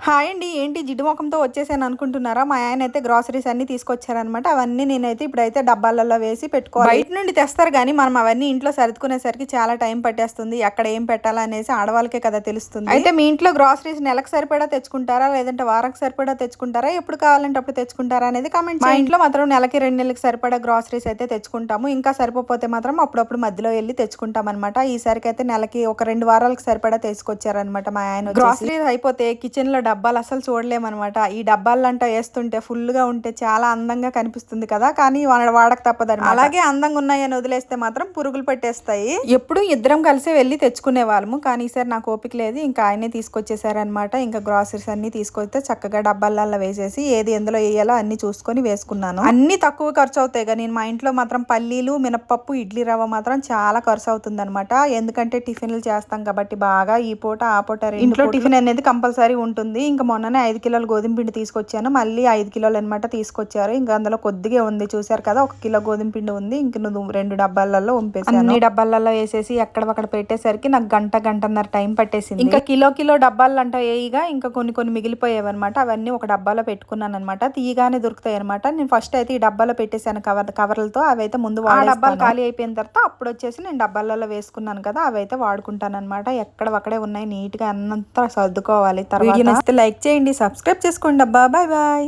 Hi అండి. ఏంటి జిడ్డు మొఖంతో వచ్చేసాను అనుకుంటున్నారా? మా ఆయన అయితే గ్రాసరీస్ అన్నీ తీసుకొచ్చారనమాట. అవన్నీ నేనైతే ఇప్పుడైతే డబ్బాలలో వేసి పెట్టుకోవాలి. బయట నుండి తెస్తారు కానీ మనం అవన్నీ ఇంట్లో సర్దుకునేసరికి చాలా టైం పట్టేస్తుంది. ఎక్కడ ఏం పెట్టాలనేసి ఆడవాళ్ళకే కదా తెలుస్తుంది. అయితే మీ ఇంట్లో గ్రాసరీస్ నెలకు సరిపడా తెచ్చుకుంటారా, లేదంటే వారానికి సరిపడా తెచ్చుకుంటారా, ఎప్పుడు కావాలంటే అప్పుడు తెచ్చుకుంటారా అనేది కామెంట్ చేయండి. మా ఇంట్లో మాత్రం నెలకి 2 నెలలకు సరిపడా గ్రాసరీస్ అయితే తెచ్చుకుంటాము. ఇంకా సరిపోతే మాత్రం అప్పుడప్పుడు మధ్యలో వెళ్ళి తెచ్చుకుంటాం అనమాట. ఈసారికి అయితే నెలకి ఒక 2 వారాలకు సరిపడా తీసుకొచ్చారనమాట మా ఆయన. గ్రాసరీస్ అయిపోతే కిచెన్ లో డబ్బాలు అసలు చూడలేమన్నమాట. ఈ డబ్బాలంటా వేస్తుంటే ఫుల్ గా ఉంటే చాలా అందంగా కనిపిస్తుంది కదా, కానీ వాడక తప్పదు. అలాగే అందంగా ఉన్నాయని వదిలేస్తే మాత్రం పురుగులు పెట్టేస్తాయి. ఎప్పుడు ఇద్దరం కలిసి వెళ్ళి తెచ్చుకునే వాళ్ళము, కానీ ఈసారి నాకు ఓపిక లేదు. ఇంకా ఆయనే తీసుకొచ్చేసారనమాట. ఇంకా గ్రాసరీస్ అన్ని తీసుకొస్తే చక్కగా డబ్బాలలో వేసేసి ఏది ఎందులో వేయాలో అన్ని చూసుకొని వేసుకున్నాను. అన్ని తక్కువ ఖర్చు అవుతాయి కానీ మా ఇంట్లో మాత్రం పల్లీలు, మినపప్పు, ఇడ్లీ రవ్వ మాత్రం చాలా ఖర్చు అవుతుంది అనమాట. ఎందుకంటే టిఫిన్లు చేస్తాం కాబట్టి బాగా ఈ పూట ఆ పూట ఇంట్లో టిఫిన్ అనేది కంపల్సరీ ఉంటుంది. ఇంకా మొన్ననే 5 కిలోల గోధుమ పిండి తీసుకొచ్చాను. మళ్ళీ 5 కిలోలు అనమాట తీసుకొచ్చారు. ఇంకా అందులో కొద్దిగా ఉంది, చూసారు కదా, 1 కిలో గోధుమ పిండి ఉంది. ఇంక 2 డబ్బాలలో వంపేసాను. అన్ని డబ్బాలలో వేసేసి ఎక్కడక్కడ పెట్టేసరికి నాకు గంటన్నర టైం పట్టేసింది. ఇంకా కిలో డబ్బాలు అంట వేయిగా ఇంకా కొన్ని మిగిలిపోయేవి అనమాట. అవన్నీ ఒక డబ్బాలో పెట్టుకున్నాను అనమాట. తీయగానే దొరుకుతాయి అనమాట. నేను ఫస్ట్ అయితే ఈ డబ్బాలో పెట్టేసాను కవర్లతో. అవైతే ముందు ఆ డబ్బాలు ఖాళీ అయిపోయిన తర్వాత అప్పుడు వచ్చేసి నేను డబ్బాలలో వేసుకున్నాను కదా, అవైతే వాడుకుంటాను అనమాట. ఎక్కడవక్కడే ఉన్నాయి, నీట్ గా అన్నంతా సర్దుకోవాలి. తర్వాత లైక్ చేయండి, సబ్స్క్రైబ్ చేసుకోండి అబ్బా. Bye bye.